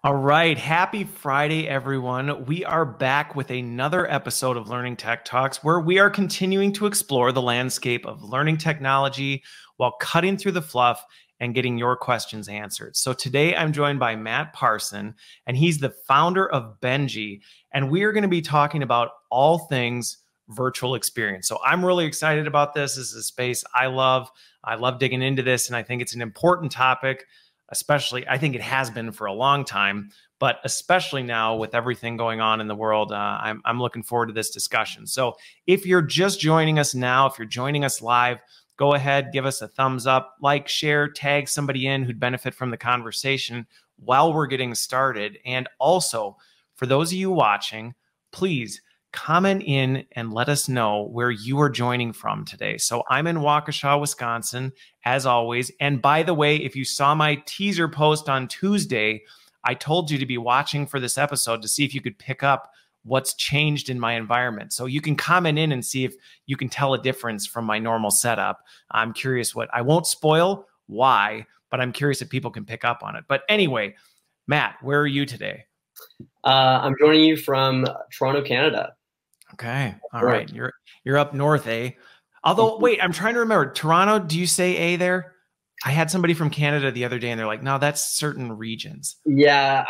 All right. Happy Friday, everyone. We are back with another episode of Learning Tech Talks, where we are continuing to explore the landscape of learning technology while cutting through the fluff and getting your questions answered. So today I'm joined by Matt Parson, and he's the founder of Benji, and we are going to be talking about all things virtual experience. So I'm really excited about this. This is a space I love. I love digging into this, and I think it's an important topic. Especially, I think it has been for a long time, but especially now with everything going on in the world, I'm looking forward to this discussion. So if you're just joining us now, if you're joining us live, go ahead, give us a thumbs up, like, share, tag somebody in who'd benefit from the conversation while we're getting started. And also, for those of you watching, please comment in and let us know where you are joining from today. So I'm in Waukesha, Wisconsin, as always. And by the way, if you saw my teaser post on Tuesday, I told you to be watching for this episode to see if you could pick up what's changed in my environment. So you can comment in and see if you can tell a difference from my normal setup. I'm curious I won't spoil why, but I'm curious if people can pick up on it. But anyway, Matt, where are you today? I'm joining you from Toronto, Canada. Okay. All right. You're up north, eh? Although, wait, I'm trying to remember. Toronto, do you say A there? I had somebody from Canada the other day, and they're like, no, that's certain regions. Yeah.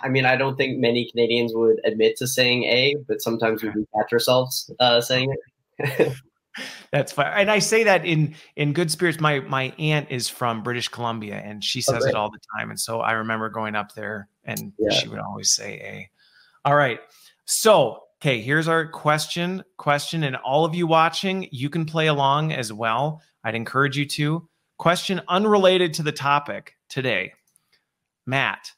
I mean, I don't think many Canadians would admit to saying A, but sometimes we do catch ourselves saying it. That's fine. And I say that in good spirits. My aunt is from British Columbia, and she says it all the time. And so I remember going up there, and she would always say A. All right. So, okay, here's our question. And all of you watching, you can play along as well. I'd encourage you to. Question unrelated to the topic today. Matt,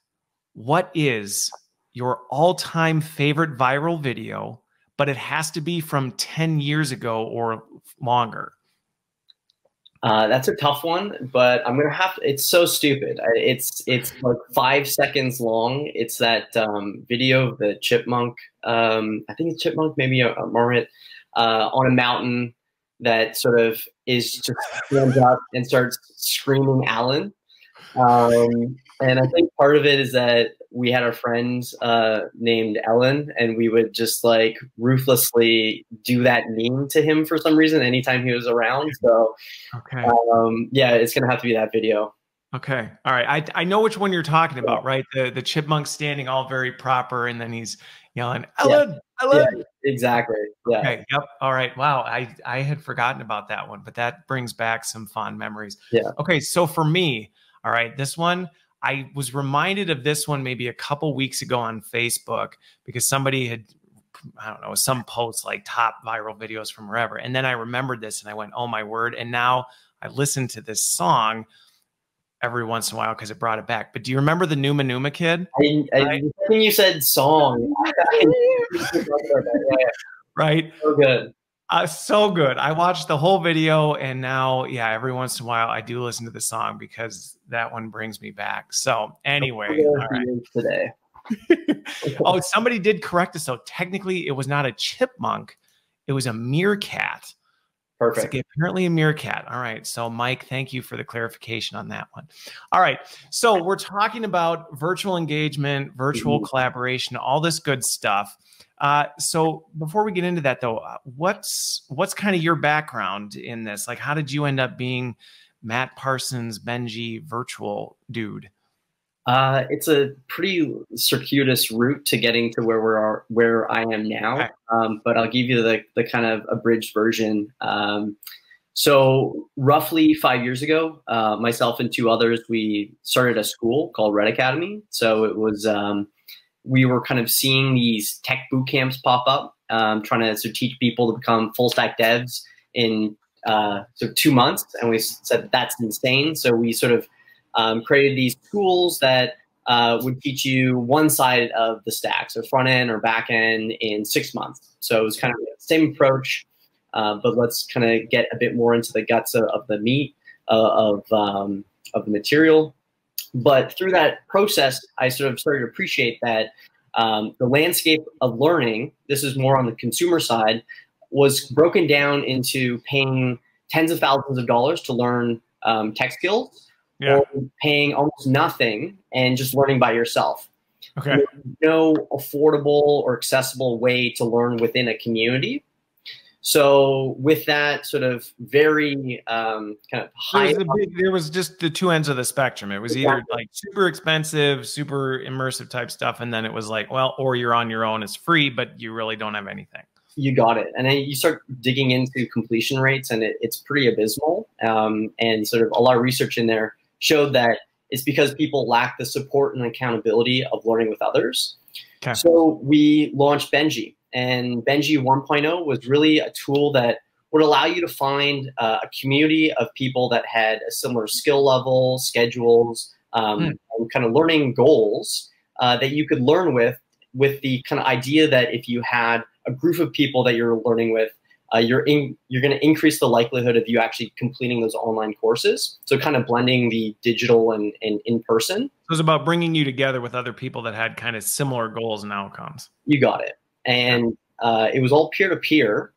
what is your all-time favorite viral video, but it has to be from 10 years ago or longer? That's a tough one, but I'm going to have to, it's so stupid. It's like 5 seconds long. It's that video of the chipmunk. I think it's chipmunk, maybe a marmot, on a mountain that sort of is just stands up and starts screaming Alan. And I think part of it is that we had our friends named Ellen, and we would just like ruthlessly do that meme to him for some reason anytime he was around. So, yeah, it's gonna have to be that video. Okay, all right. I know which one you're talking about, right? The chipmunk standing all very proper, and then he's yelling, Ellen, Ellen. Yeah, exactly. Yeah. Okay. Yep. All right. Wow. I had forgotten about that one, but that brings back some fond memories. Yeah. Okay. So for me, all right, this one, I was reminded of this one maybe a couple weeks ago on Facebook because somebody had, I don't know, some posts like top viral videos from wherever. And then I remembered this and I went, oh my word. And now I listen to this song every once in a while because it brought it back. But do you remember the Numa Numa Kid? I think you said song. Right? So good. So good. I watched the whole video, and now, yeah, every once in a while I do listen to the song because that one brings me back. So anyway, all right. Today. Oh, somebody did correct us. So technically it was not a chipmunk. It was a meerkat. Perfect. It's apparently a meerkat. All right. So Mike, thank you for the clarification on that one. All right. So we're talking about virtual engagement, virtual collaboration, all this good stuff. So before we get into that though, what's kind of your background in this? Like, how did you end up being Matt Parsons, Benji virtual dude? It's a pretty circuitous route to getting to where I am now. Okay. But I'll give you the kind of abridged version. So roughly 5 years ago, myself and 2 others, we started a school called Red Academy. So it was, we were kind of seeing these tech boot camps pop up, trying to sort of teach people to become full stack devs in sort of 2 months. And we said, that's insane. So we sort of created these tools that would teach you one side of the stack, so front end or back end in 6 months. So it was kind of the same approach, but let's kind of get a bit more into the guts of the meat of the material. But through that process, I sort of started to appreciate that the landscape of learning, this is more on the consumer side, was broken down into paying tens of thousands of dollars to learn tech skills, or paying almost nothing and just learning by yourself. Okay. There's no affordable or accessible way to learn within a community. So with that sort of very kind of high, there was just the two ends of the spectrum. It was either like super expensive, super immersive type stuff, and then it was like, well, or you're on your own, it's free, but you really don't have anything. You got it. And then you start digging into completion rates, and it's pretty abysmal. And sort of a lot of research in there showed that it's because people lack the support and accountability of learning with others. Okay. So we launched Benji. And Benji 1.0 was really a tool that would allow you to find a community of people that had a similar skill level, schedules, and kind of learning goals that you could learn with the kind of idea that if you had a group of people that you're learning with, you're going to increase the likelihood of you actually completing those online courses. So kind of blending the digital and in-person. So it was about bringing you together with other people that had kind of similar goals and outcomes. You got it. And it was all peer-to-peer.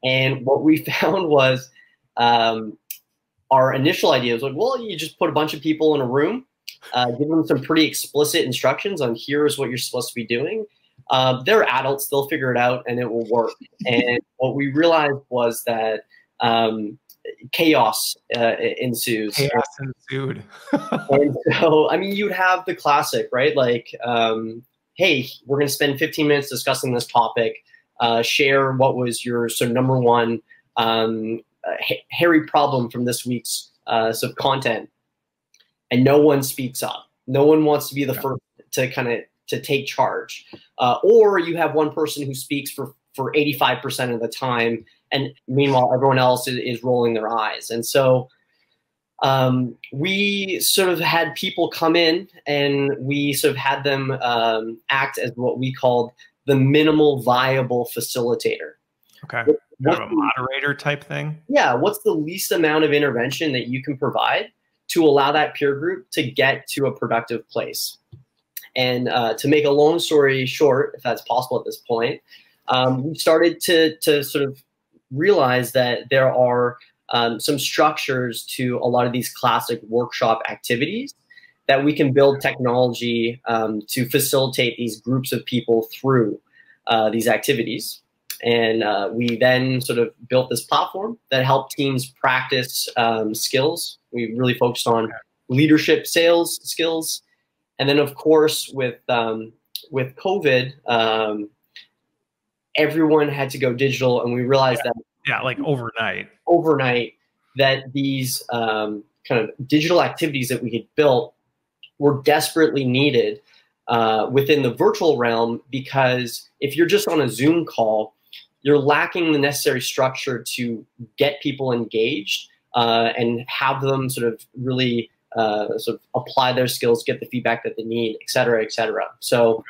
And what we found was our initial idea was like, well, you just put a bunch of people in a room, give them some pretty explicit instructions on here's what you're supposed to be doing. They're adults, they'll figure it out and it will work. And what we realized was that chaos ensues. Chaos ensued. And so, I mean, you'd have the classic, right? Like, hey, we're going to spend 15 minutes discussing this topic. Share what was your sort of number one hairy problem from this week's sort of content. And no one speaks up. No one wants to be the first to kind of take charge. Or you have one person who speaks for 85% of the time, and meanwhile everyone else is rolling their eyes. And so we sort of had people come in and we sort of had them act as what we called the minimal viable facilitator. Okay. Kind of a moderator type thing? Yeah. What's the least amount of intervention that you can provide to allow that peer group to get to a productive place? And to make a long story short, if that's possible at this point, we started to sort of realize that there are some structures to a lot of these classic workshop activities that we can build technology to facilitate these groups of people through these activities. And we then sort of built this platform that helped teams practice skills. We really focused on leadership, sales skills. And then, of course, with COVID, everyone had to go digital, and we realized that like overnight, that these kind of digital activities that we had built were desperately needed within the virtual realm, because if you're just on a Zoom call, you're lacking the necessary structure to get people engaged and have them sort of really sort of apply their skills, get the feedback that they need, et cetera, et cetera. So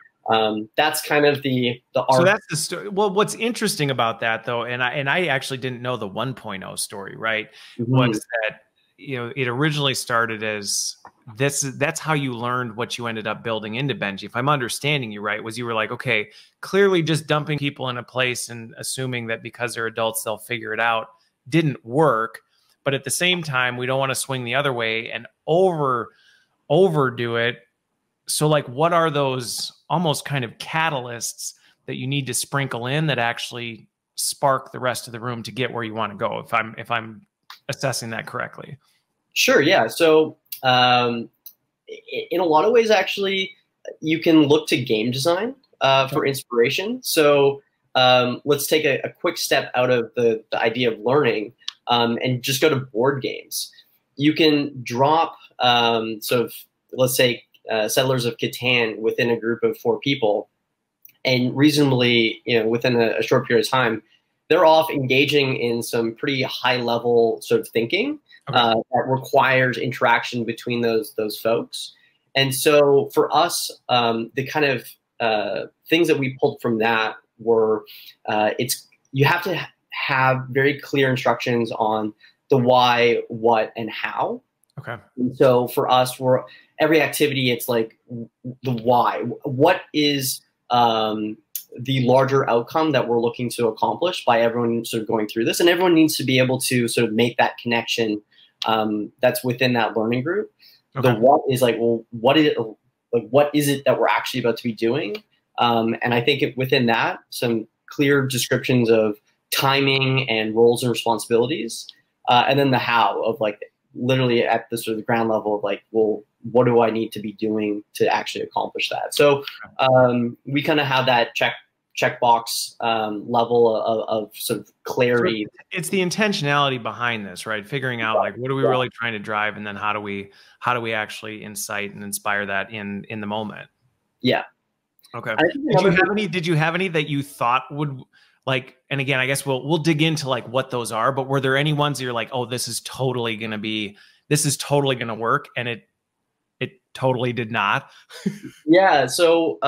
that's kind of the art. So that's the story. Well, what's interesting about that, though, and I actually didn't know the 1.0 story, right? Was that, you know, it originally started as that's how you learned what you ended up building into Benji. If I'm understanding you right, was you were like, okay, clearly just dumping people in a place and assuming that because they're adults they'll figure it out didn't work. But at the same time, we don't want to swing the other way and overdo it. So like, what are those almost kind of catalysts that you need to sprinkle in that actually spark the rest of the room to get where you want to go? If I'm assessing that correctly. Sure. Yeah. So in a lot of ways, actually, you can look to game design for inspiration. So let's take a quick step out of the idea of learning and just go to board games. You can drop sort of, let's say, Settlers of Catan within a group of 4 people, and reasonably, you know, within a short period of time, they're off engaging in some pretty high level sort of thinking that requires interaction between those folks. And so for us, the kind of things that we pulled from that were you have to have very clear instructions on the why, what, and how. Okay. And so for us, every activity, it's like the why. What is the larger outcome that we're looking to accomplish by everyone sort of going through this? And everyone needs to be able to sort of make that connection that's within that learning group. Okay. The what is like, well, like what is it that we're actually about to be doing? And I think within that, some clear descriptions of timing and roles and responsibilities, and then the how of like literally at the sort of ground level of like, well, what do I need to be doing to actually accomplish that? So we kind of have that checkbox level of sort of clarity. So it's the intentionality behind this, right? Figuring out like what are we really trying to drive, and then how do we actually incite and inspire that in the moment? Yeah. Okay. Did you have any that you thought would like, and again, I guess we'll dig into like what those are, but were there any ones that you're like, oh, this is totally going to work, and it totally did not? Yeah. So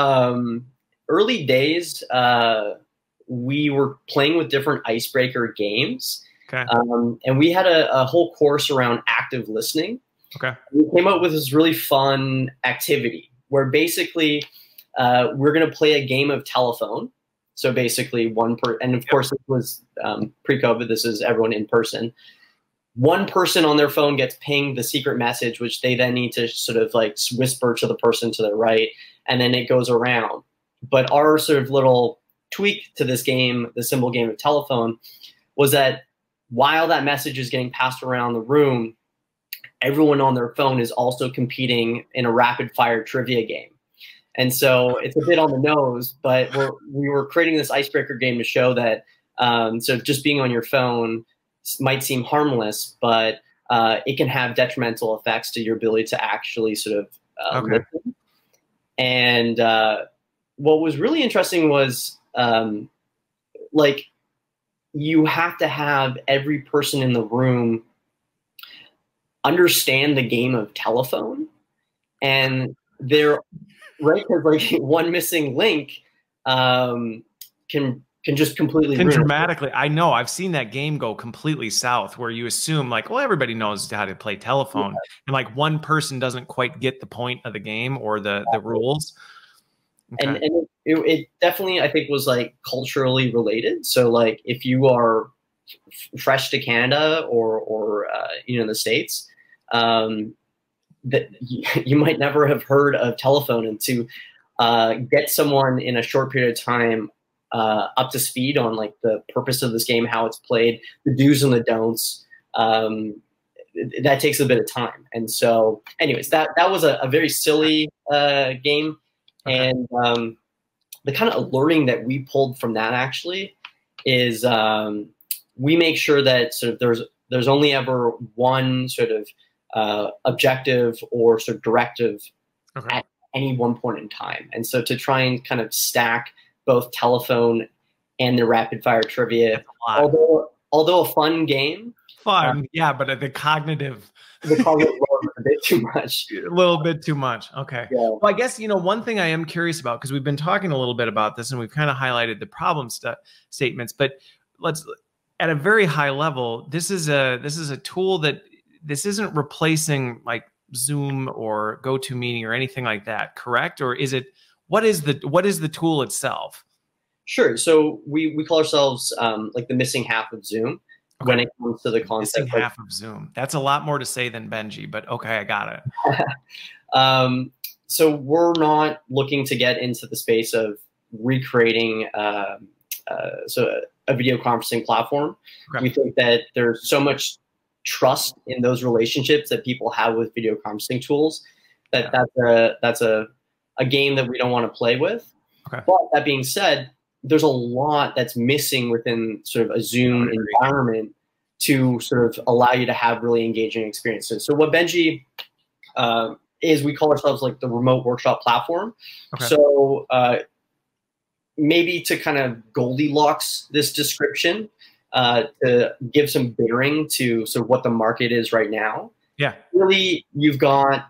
early days, we were playing with different icebreaker games. Okay. And we had a whole course around active listening. Okay. We came up with this really fun activity where basically we're going to play a game of telephone. So basically and of course it was pre-COVID, this is everyone in person. One person on their phone gets pinged the secret message, which they then need to sort of like whisper to the person to their right, and then it goes around. But our sort of little tweak to this game, the simple game of telephone, was that while that message is getting passed around the room, everyone on their phone is also competing in a rapid fire trivia game. And so it's a bit on the nose, but we were creating this icebreaker game to show that so just being on your phone might seem harmless, but it can have detrimental effects to your ability to actually sort of listen. And what was really interesting was like you have to have every person in the room understand the game of telephone, and they're right, because like one missing link can just completely ruin dramatically. I know I've seen that game go completely south, where you assume like, well, everybody knows how to play telephone, and like one person doesn't quite get the point of the game or the rules. Okay. And it definitely, I think, was like culturally related. So like if you are fresh to Canada or the States, that you might never have heard of telephone, and to get someone in a short period of time up to speed on like the purpose of this game, how it's played, the do's and the don'ts, that takes a bit of time. And so anyways, that was a very silly game. Okay. And the kind of learning that we pulled from that actually is we make sure that sort of there's only ever one sort of objective or sort of directive at any one point in time. And so to try and kind of stack both telephone and the rapid fire trivia, although a fun game. Yeah, but the cognitive load was a bit too much. A little bit too much. Okay. Yeah. Well, I guess, one thing I am curious about, because we've been talking a little bit about this and we've kind of highlighted the problem statements, but let's, at a very high level, this is a tool that this isn't replacing like Zoom or GoToMeeting or anything like that, correct? Or is it, what is the tool itself? Sure. So we call ourselves like the missing half of Zoom. Okay. When it comes to the concept. Missing half of Zoom. That's a lot more to say than Benji, but okay, I got it. So we're not looking to get into the space of recreating so a video conferencing platform. Okay. We think that there's so much trust in those relationships that people have with video conferencing tools that that's a game that we don't want to play with. Okay. But that being said, there's a lot that's missing within sort of a Zoom environment to sort of allow you to have really engaging experiences. So what Benji is, we call ourselves like the remote workshop platform. Okay. So maybe to kind of Goldilocks this description, to give some bearing to sort of what the market is right now. Yeah. Really, you've got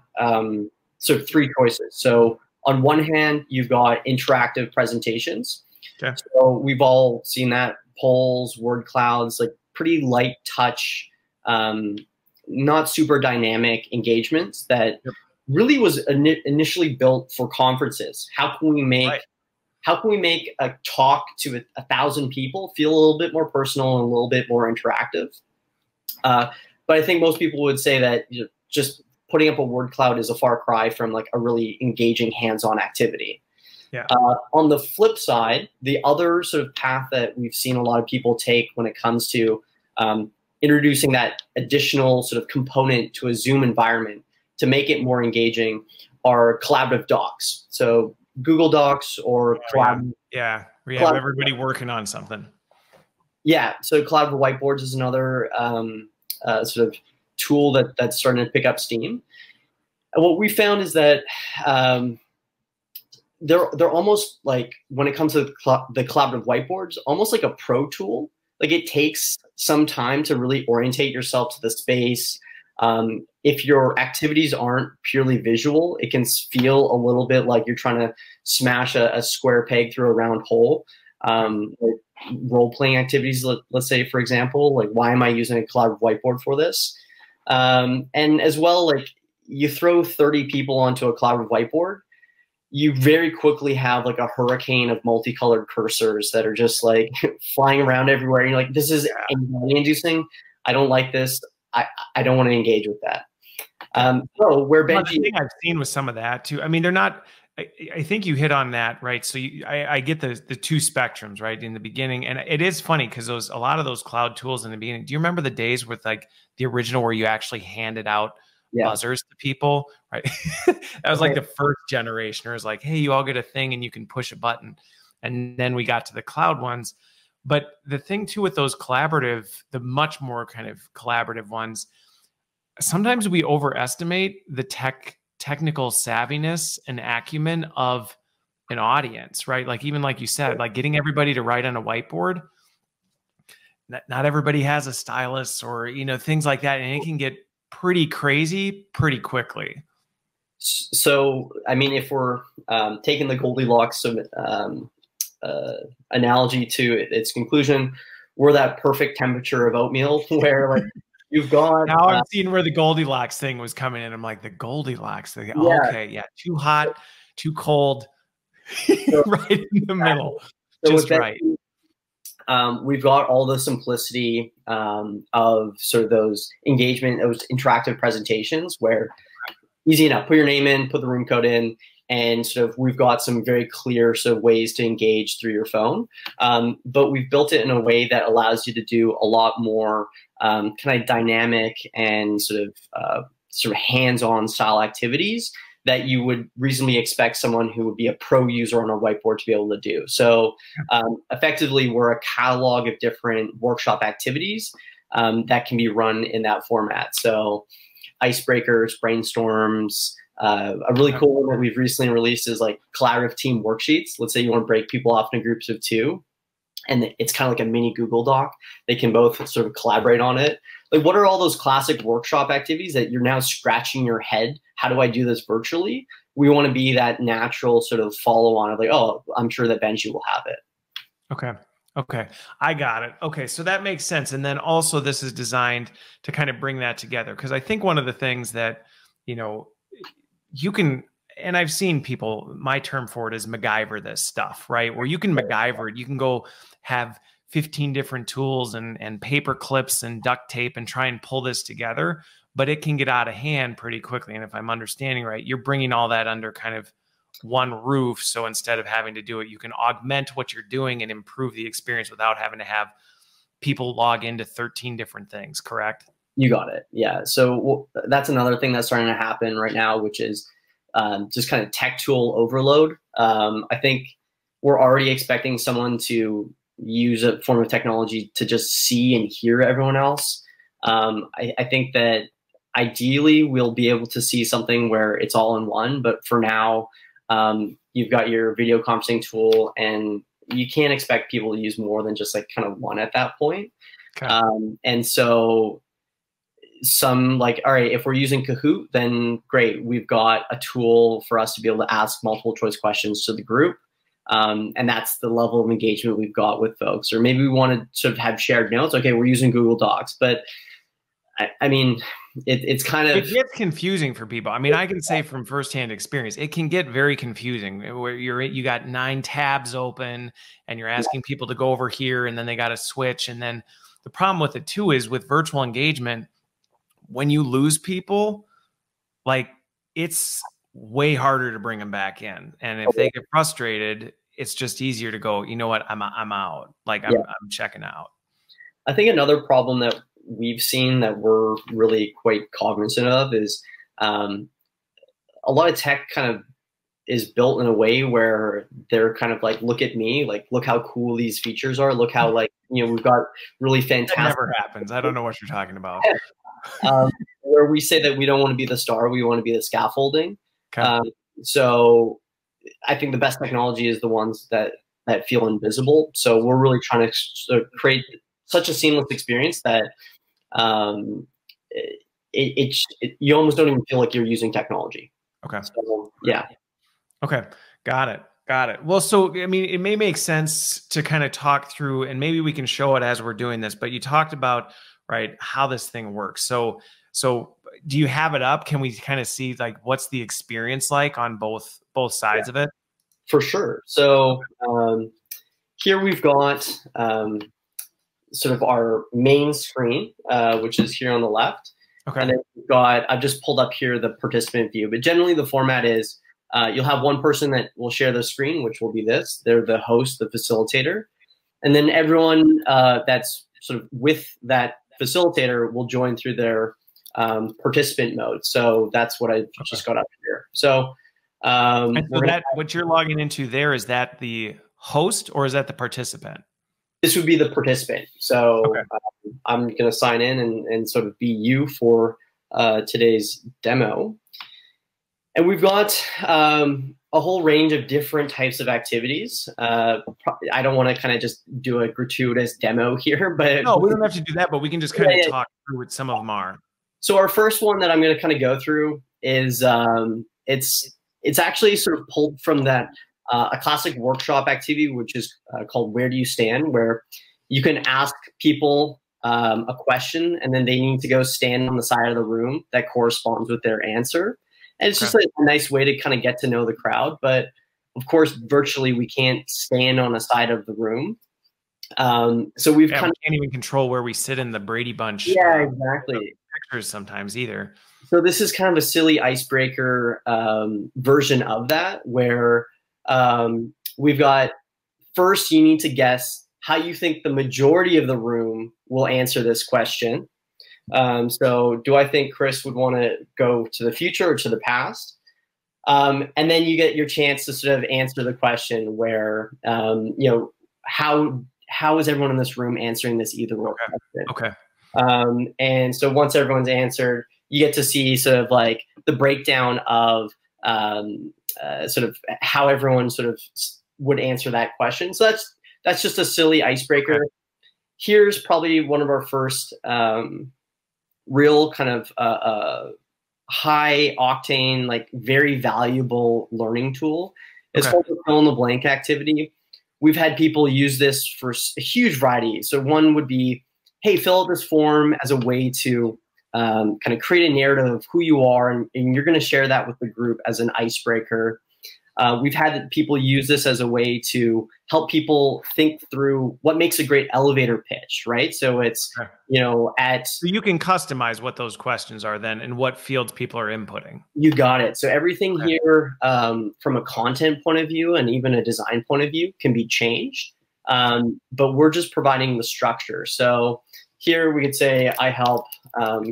sort of three choices. So on one hand, you've got interactive presentations. Okay. So we've all seen that, polls, word clouds, like pretty light touch, not super dynamic engagements that really was initially built for conferences. How can we make a talk to 1,000 people feel a little bit more personal and a little bit more interactive? But I think most people would say that just putting up a word cloud is a far cry from like a really engaging hands-on activity. Yeah. On the flip side, the other sort of path that we've seen a lot of people take when it comes to introducing that additional sort of component to a Zoom environment to make it more engaging are collaborative docs. So Google Docs or yeah, we have everybody working on something. Yeah, so collaborative whiteboards is another sort of tool that's starting to pick up steam. And what we found is that they're almost like, when it comes to the collaborative whiteboards, almost like a pro tool. Like it takes some time to really orientate yourself to the space. If your activities aren't purely visual, it can feel a little bit like you're trying to smash a square peg through a round hole. Like role-playing activities, let's say, for example, like, why am I using a collaborative whiteboard for this? And as well, like, you throw 30 people onto a collaborative whiteboard, you very quickly have like a hurricane of multicolored cursors that are just like flying around everywhere. And you're like, this is anxiety-inducing. I don't like this. I don't want to engage with that. So where Benji, the thing I've seen with some of that too, I mean, they're not, I think you hit on that, right? So I get the two spectrums, right, in the beginning. And it is funny because a lot of those cloud tools in the beginning, do you remember the days with like the original where you actually handed out buzzers to people, right? That was like the first generation. It was like, hey, you all get a thing and you can push a button. And then we got to the cloud ones. But the thing too with those the much more kind of collaborative ones, sometimes we overestimate the technical savviness and acumen of an audience, right? Like, even like you said, like getting everybody to write on a whiteboard, not everybody has a stylus or, things like that. And it can get pretty crazy pretty quickly. So, I mean, if we're taking the Goldilocks analogy to its conclusion, we're that perfect temperature of oatmeal where like you've got. Now I'm seeing where the Goldilocks thing was coming in. I'm like, the Goldilocks thing. Yeah. Okay, yeah, too hot, too cold, right in the middle, just right. We've got all the simplicity of sort of those those interactive presentations where easy enough, put your name in, put the room code in, and sort of we've got some very clear sort of ways to engage through your phone. But we've built it in a way that allows you to do a lot more kind of dynamic and sort of hands-on style activities that you would reasonably expect someone who would be a pro user on a whiteboard to be able to do. So effectively, we're a catalog of different workshop activities that can be run in that format. So icebreakers, brainstorms. A really cool one that we've recently released is like collaborative team worksheets. Let's say you want to break people off into groups of 2, and it's kind of like a mini Google Doc. They can both sort of collaborate on it. Like, what are all those classic workshop activities that you're now scratching your head? How do I do this virtually? We want to be that natural sort of follow on of like, oh, I'm sure that Benji will have it. Okay. I got it. Okay. So that makes sense. And then also this is designed to kind of bring that together. Cause I think one of the things that, you can, and I've seen people, my term for it is MacGyver this stuff, right? Where you can MacGyver it. You can go have 15 different tools and paper clips and duct tape and try and pull this together, but it can get out of hand pretty quickly. And if I'm understanding right, you're bringing all that under kind of one roof. So instead of having to do it, you can augment what you're doing and improve the experience without having to have people log into 13 different things, correct? You got it. Yeah. So that's another thing that's starting to happen right now, which is just kind of tech tool overload. I think we're already expecting someone to use a form of technology to just see and hear everyone else. I think that ideally we'll be able to see something where it's all in one, but for now, you've got your video conferencing tool and you can't expect people to use more than just like kind of one at that point. Okay. And so some like, all right, if we're using Kahoot, then great. We've got a tool for us to be able to ask multiple choice questions to the group. And that's the level of engagement we've got with folks. Or maybe we want to sort of have shared notes. Okay, we're using Google Docs, but I mean, it's kind of, it gets confusing for people. I mean, I can say from firsthand experience, it can get very confusing where you got 9 tabs open and you're asking people to go over here and then they got to switch. And then the problem with it too is with virtual engagement, when you lose people, like it's way harder to bring them back in. And if they get frustrated, it's just easier to go, you know what, I'm out. Like I'm checking out. I think another problem that we've seen that we're really quite cognizant of is a lot of tech kind of is built in a way where they're kind of like, look at me, like, look how cool these features are. Look how, like, you know, we've got really fantastic. That never happens. I don't know what you're talking about. Where we say that we don't want to be the star, we want to be the scaffolding. Okay. So I think the best technology is the ones that feel invisible. So we're really trying to create such a seamless experience that you almost don't even feel like you're using technology. Okay. So, yeah. Okay. Got it. Well, so, I mean, it may make sense to kind of talk through, and maybe we can show it as we're doing this, but you talked about, right, how this thing works. So do you have it up? Can we kind of see, like, what's the experience like on both sides of it? For sure. So here we've got sort of our main screen, which is here on the left. Okay. And then we've got, I've just pulled up here the participant view, but generally the format is you'll have one person that will share the screen, which will be this. They're the host, the facilitator. And then everyone that's sort of with that facilitator will join through their participant mode. So that's what I just got up here. So, what you're logging into there, is that the host or is that the participant? This would be the participant. So I'm going to sign in and sort of be you for today's demo. And we've got a whole range of different types of activities. I don't want to kind of just do a gratuitous demo here, but no, we don't have to do that, but we can just kind of talk through what some of them are. So our first one that I'm going to kind of go through is it's actually sort of pulled from that a classic workshop activity, which is called Where Do You Stand, where you can ask people a question and then they need to go stand on the side of the room that corresponds with their answer. And it's just like a nice way to kind of get to know the crowd. But of course, virtually we can't stand on a side of the room. So we can't even control where we sit in the Brady Bunch. Yeah, exactly. Pictures sometimes either. So this is kind of a silly icebreaker version of that, where we've got, first you need to guess how you think the majority of the room will answer this question. So do I think Chris would want to go to the future or to the past? And then you get your chance to sort of answer the question where, you know, how is everyone in this room answering this either or question? Okay. And so once everyone's answered, you get to see sort of like the breakdown of sort of how everyone sort of would answer that question. So that's just a silly icebreaker. Okay. Here's probably one of our first real kind of high octane, like very valuable learning tool. It's called the fill in the blank activity. We've had people use this for a huge variety. So one would be, hey, fill out this form as a way to kind of create a narrative of who you are, and you're going to share that with the group as an icebreaker. We've had people use this as a way to help people think through what makes a great elevator pitch, right? So it's, you know, so you can customize what those questions are then and what fields people are inputting. You got it. So everything here from a content point of view and even a design point of view can be changed, but we're just providing the structure. So here we could say, I help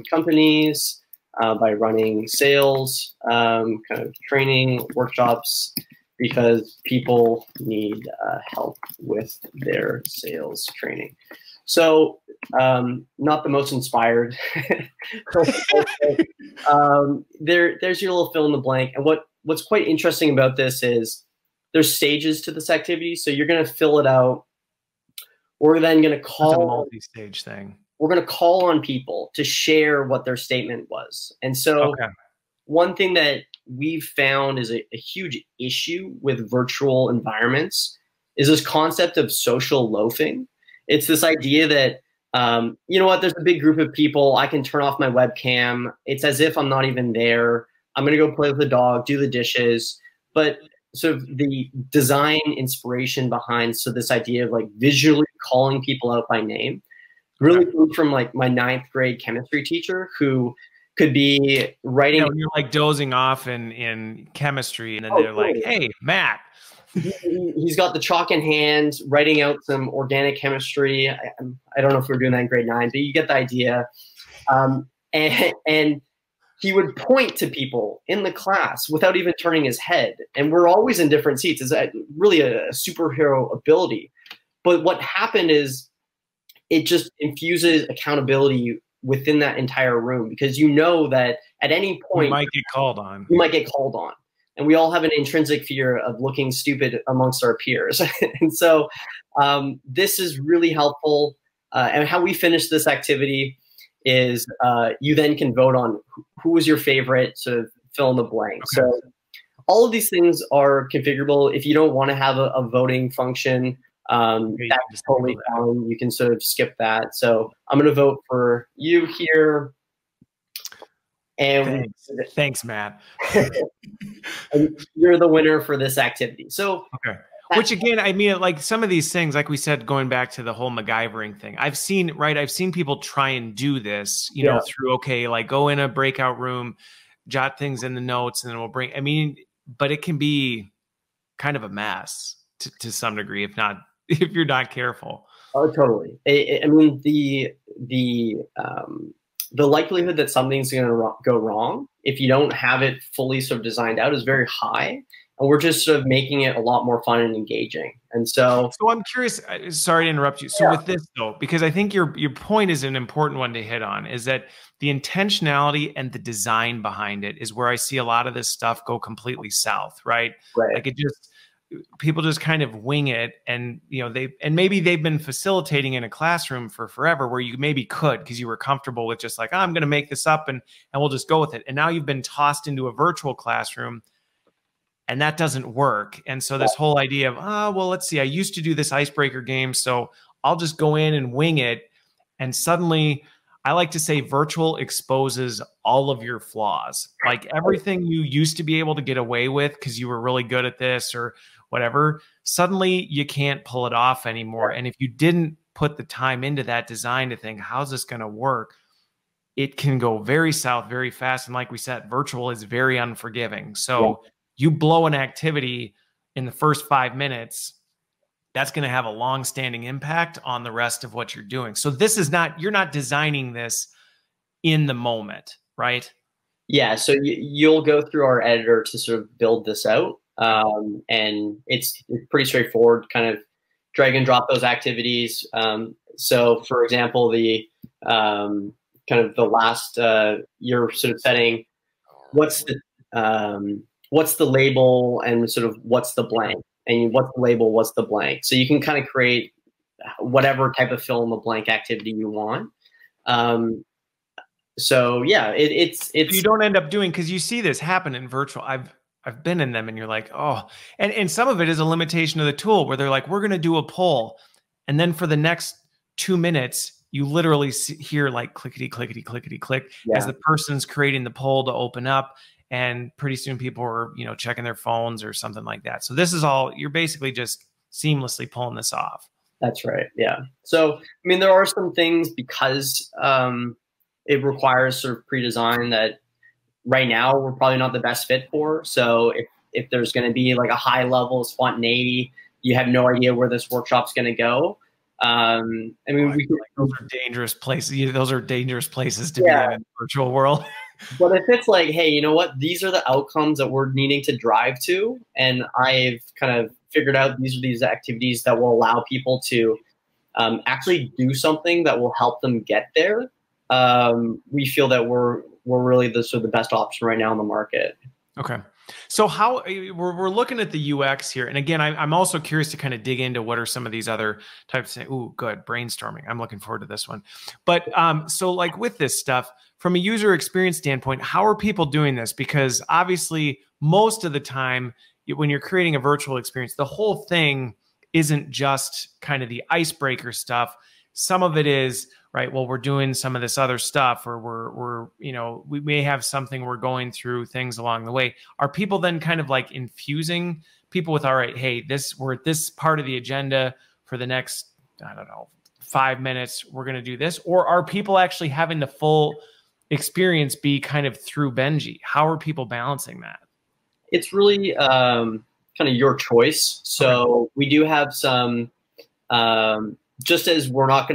companies by running sales, kind of training workshops, because people need help with their sales training. So not the most inspired. There's your little fill in the blank. And what's quite interesting about this is there's stages to this activity. So you're going to fill it out. We're then going to call. It's a multi-stage thing. We're going to call on people to share what their statement was. And so one thing that we've found is a huge issue with virtual environments is this concept of social loafing. It's this idea that, you know what, there's a big group of people. I can turn off my webcam. It's as if I'm not even there. I'm going to go play with the dog, do the dishes. But sort of the design inspiration behind this idea of like visually calling people out by name really came from like my 9th grade chemistry teacher, who Could be writing. You know, you're like dozing off in chemistry, and then they're like, "Hey, Matt." He's got the chalk in hand, writing out some organic chemistry. I don't know if we're doing that in grade 9, but you get the idea. And he would point to people in the class without even turning his head. And we're always in different seats. It's really a superhero ability. But what happened is it just infuses accountability within that entire room, because you know that at any point you might get called on. You might get called on. And we all have an intrinsic fear of looking stupid amongst our peers. And so this is really helpful. And how we finish this activity is you then can vote on who was your favorite, sort of fill in the blank. Okay. So all of these things are configurable. If you don't want to have a voting function, that's totally fine. You can sort of skip that. So I'm going to vote for you here. And thanks, Matt. And you're the winner for this activity. So, okay. Which again, I mean, like some of these things, like we said, going back to the whole MacGyvering thing, I've seen people try and do this, you know, through, okay, like go in a breakout room, jot things in the notes, and then we'll bring, I mean, but it can be kind of a mess to some degree, if you're not careful. Oh, totally. I mean, the likelihood that something's going to go wrong if you don't have it fully sort of designed out is very high. And we're just sort of making it a lot more fun and engaging. And so I'm curious, sorry to interrupt you. So with this though, because I think your point is an important one to hit on, is that the intentionality and the design behind it is where I see a lot of this stuff go completely south, right? Like people just kind of wing it, and you know, maybe they've been facilitating in a classroom for forever where you maybe could, because you were comfortable with just like, oh, I'm going to make this up and we'll just go with it. And now you've been tossed into a virtual classroom and that doesn't work. And so this whole idea of, well, let's see, I used to do this icebreaker game, so I'll just go in and wing it. And suddenly, I like to say virtual exposes all of your flaws. Like everything you used to be able to get away with because you were really good at this or whatever, suddenly you can't pull it off anymore. And if you didn't put the time into that design to think, how's this going to work? It can go very south very fast. And like we said, virtual is very unforgiving. So you blow an activity in the first 5 minutes, that's going to have a long-standing impact on the rest of what you're doing. So this is not, you're not designing this in the moment, right? Yeah. So you'll go through our editor to sort of build this out. And it's pretty straightforward, kind of drag and drop those activities. So for example, the kind of the last, you're sort of setting what's the label and sort of what's the blank, and what's the label, what's the blank. So you can kind of create whatever type of fill in the blank activity you want. So yeah, it's you don't end up doing, because you see this happen in virtual. I've been in them, and you're like, oh, and some of it is a limitation of the tool where they're like, we're going to do a poll. And then for the next 2 minutes, you literally hear like clickety, clickety, clickety, click as the person's creating the poll to open up. And pretty soon people are, you know, checking their phones or something like that. So this is all, you're basically just seamlessly pulling this off. That's right. Yeah. So, I mean, there are some things, because it requires sort of pre-design, that right now we're probably not the best fit for. So if there's going to be like a high level of spontaneity, you have no idea where this workshop's going to go. I mean, those are dangerous places. Those are dangerous places to be in the virtual world. But if it's like, hey, you know what? These are the outcomes that we're needing to drive to, and I've kind of figured out these are these activities that will allow people to actually do something that will help them get there. We feel that we're really the best option right now in the market. Okay. So how we're looking at the UX here. And again, I'm also curious to kind of dig into what are some of these other types of, ooh, good brainstorming. I'm looking forward to this one. But so like with this stuff, from a user experience standpoint, how are people doing this? Because obviously most of the time when you're creating a virtual experience, the whole thing isn't just kind of the icebreaker stuff. Some of it is, right, well, we're doing some of this other stuff, or we're you know, we may have something we're going through things along the way. Are people then kind of like infusing people with, all right, hey, we're at this part of the agenda for the next, I don't know, 5 minutes, we're going to do this? Or are people actually having the full experience be kind of through Benji? How are people balancing that? It's really kind of your choice. So we do have some, just as we're never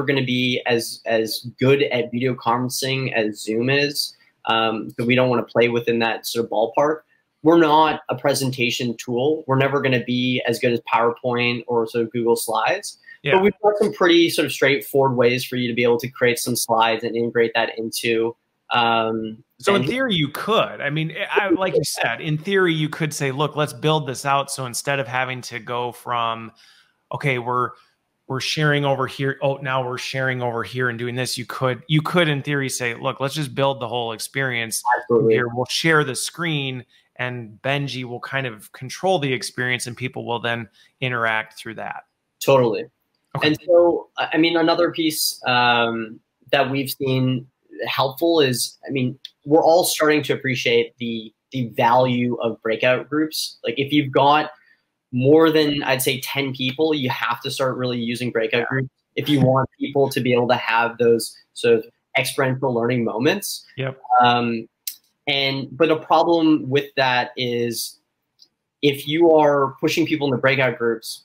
going to be as good at video conferencing as Zoom is. So we don't want to play within that sort of ballpark. We're not a presentation tool. We're never going to be as good as PowerPoint or sort of Google Slides. Yeah. But we've got some pretty sort of straightforward ways for you to be able to create some slides and integrate that into. So in theory, you could. I mean, like you said, in theory, you could say, look, let's build this out. So instead of having to go from, okay, we're sharing over here. Oh, now we're sharing over here and doing this. You could in theory say, look, let's just build the whole experience. Absolutely. Here. We'll share the screen and Benji will kind of control the experience and people will then interact through that. Totally. Okay. And so, I mean, another piece that we've seen helpful is, I mean, we're all starting to appreciate the value of breakout groups. Like if you've got more than, I'd say, 10 people, you have to start really using breakout groups if you want people to be able to have those sort of experiential learning moments. Yep. But a problem with that is if you are pushing people into breakout groups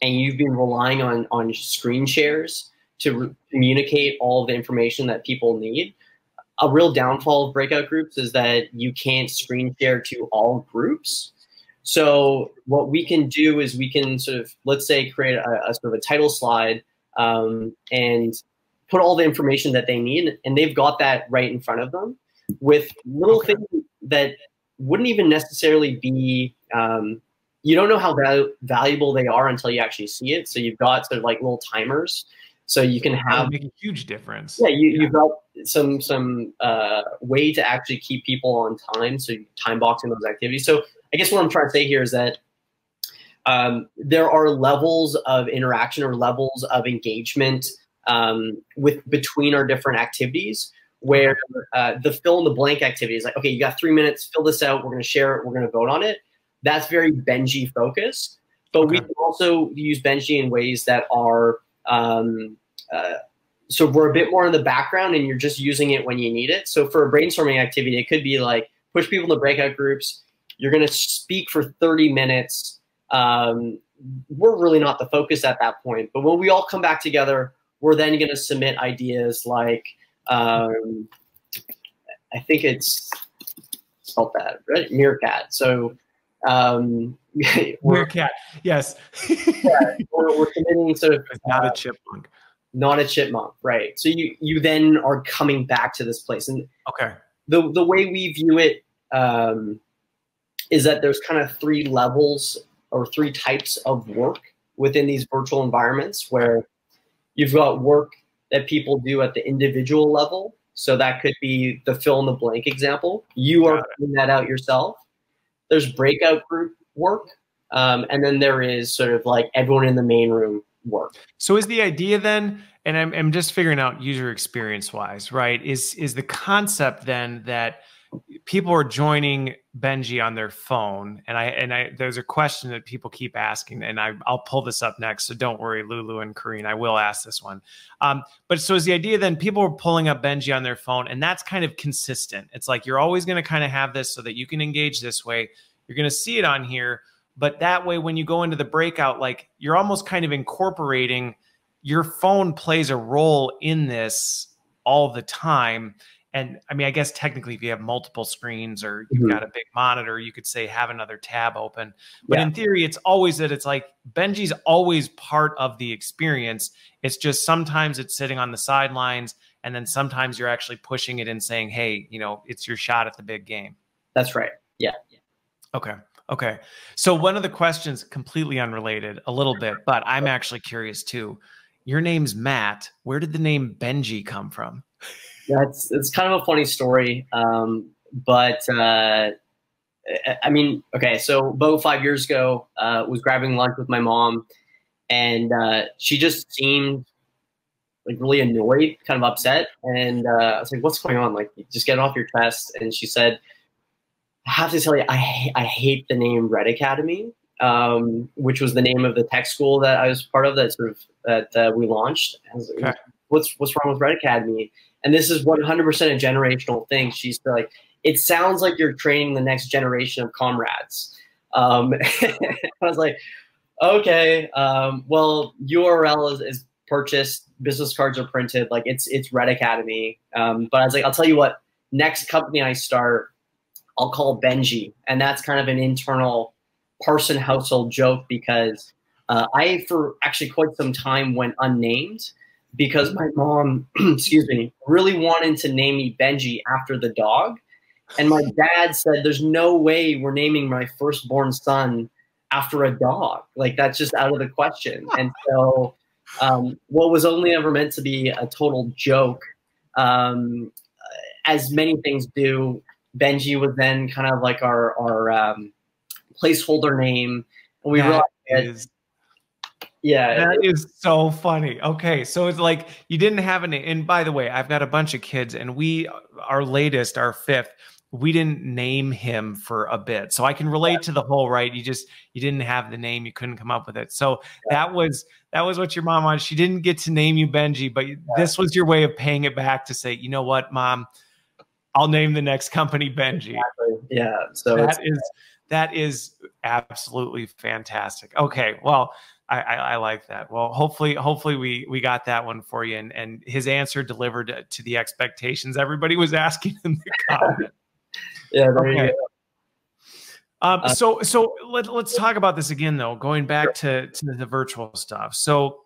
and you've been relying on screen shares to communicate all of the information that people need, a real downfall of breakout groups is that you can't screen share to all groups. So what we can do is we can sort of, let's say, create a sort of a title slide and put all the information that they need, and they've got that right in front of them with little things that wouldn't even necessarily be, you don't know how valuable they are until you actually see it. So you've got sort of like little timers. So you can have make a huge difference. Yeah, you've got some way to actually keep people on time. So you time boxing those activities. So I guess what I'm trying to say here is that there are levels of interaction or levels of engagement between our different activities where the fill in the blank activity is like, okay, you got 3 minutes, fill this out, we're going to share it, we're going to vote on it. That's very Benji focused. But we can also use Benji in ways that are so we're a bit more in the background and you're just using it when you need it. So for a brainstorming activity, it could be like push people into breakout groups. You're going to speak for 30 minutes. We're really not the focus at that point. But when we all come back together, we're then going to submit ideas like, I think it's spelled that, right? Meerkat. So Meerkat, yes. Yeah, we're submitting sort of not a chipmunk. Not a chipmunk, right? So you then are coming back to this place, and the way we view it is that there's kind of 3 levels or 3 types of work within these virtual environments, where you've got work that people do at the individual level. So that could be the fill in the blank example. You are putting that out yourself. There's breakout group work, and then there is sort of like everyone in the main room work. So is the idea then, and I'm just figuring out user experience wise, right? Is the concept then that people are joining Benji on their phone, and there's a question that people keep asking, and I'll pull this up next, so don't worry, Lulu and Karine, I will ask this one. But so is the idea then people are pulling up Benji on their phone, and that's kind of consistent. It's like you're always going to kind of have this so that you can engage this way. You're going to see it on here, but that way when you go into the breakout, like you're almost kind of incorporating your phone plays a role in this all the time. And I mean, I guess technically if you have multiple screens or you've got a big monitor, you could say have another tab open. But in theory, it's always that it's like Benji's always part of the experience. It's just sometimes it's sitting on the sidelines, and then sometimes you're actually pushing it and saying, hey, you know, it's your shot at the big game. That's right. Yeah. Okay. Okay. So one of the questions, completely unrelated a little bit, but I'm actually curious too. Your name's Matt. Where did the name Benji come from? Yeah, it's kind of a funny story. But I mean, okay, so about 5 years ago, was grabbing lunch with my mom, and she just seemed like really annoyed, kind of upset. And I was like, what's going on? Like, just get it off your chest. And she said, I have to tell you, I hate the name Red Academy, which was the name of the tech school that I was part of that we launched. I was like, what's wrong with Red Academy? And this is 100% a generational thing. She's like, it sounds like you're training the next generation of comrades. I was like, okay, well, URL is purchased, business cards are printed, like it's Red Academy. But I was like, I'll tell you what, next company I start, I'll call Benji. And that's kind of an internal Parson household joke, because I, for actually quite some time, went unnamed because my mom, excuse me, really wanted to name me Benji after the dog. And my dad said, there's no way we're naming my firstborn son after a dog. Like, that's just out of the question. And so what was only ever meant to be a total joke, as many things do, Benji was then kind of like our placeholder name. And we realized that is so funny. Okay, so it's like you didn't have a name. And by the way, I've got a bunch of kids, and our latest, our fifth, we didn't name him for a bit. So I can relate to the whole, right? You didn't have the name, you couldn't come up with it. So that was what your mom wanted. She didn't get to name you Benji, but this was your way of paying it back to say, you know what, Mom, I'll name the next company Benji. Exactly. Yeah. So that is absolutely fantastic. Okay, well, I like that. Well, hopefully we got that one for you, and his answer delivered to the expectations everybody was asking in the comment. Yeah, there you go. So let's talk about this again, though, going back to the virtual stuff. So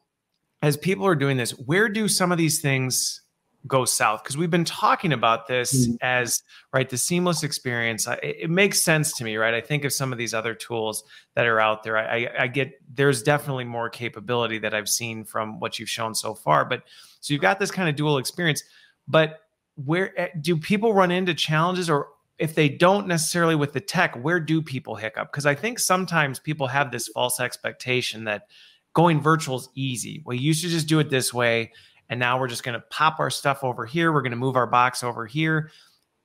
as people are doing this, where do some of these things go south? Because we've been talking about this as, right, the seamless experience. It makes sense to me, right? I think of some of these other tools that are out there. I get there's definitely more capability that I've seen from what you've shown so far. But so you've got this kind of dual experience. But where do people run into challenges, or if they don't necessarily with the tech, where do people hiccup? Because I think sometimes people have this false expectation that going virtual is easy. We used to just do it this way, and now we're just going to pop our stuff over here. We're going to move our box over here.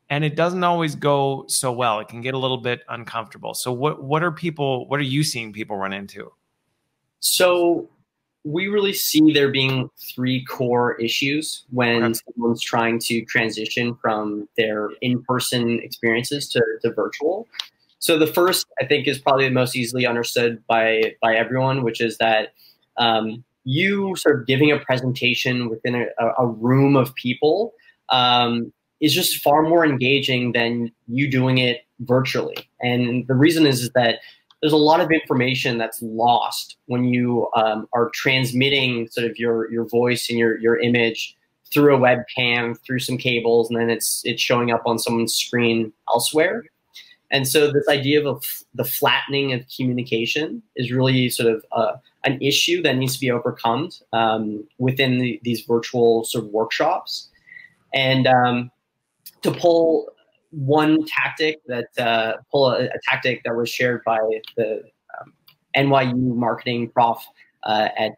And it doesn't always go so well. It can get a little bit uncomfortable. So what are you seeing people run into? So we really see there being three core issues when someone's trying to transition from their in-person experiences to virtual. So the first, I think, is probably the most easily understood by everyone, which is that you sort of giving a presentation within a room of people is just far more engaging than you doing it virtually. And the reason is that there's a lot of information that's lost when you are transmitting sort of your voice and your image through a webcam, through some cables, and then it's showing up on someone's screen elsewhere. And so this idea of the flattening of communication is really sort of an issue that needs to be overcome within these virtual sort of workshops. And to pull one tactic that a tactic that was shared by the NYU marketing prof at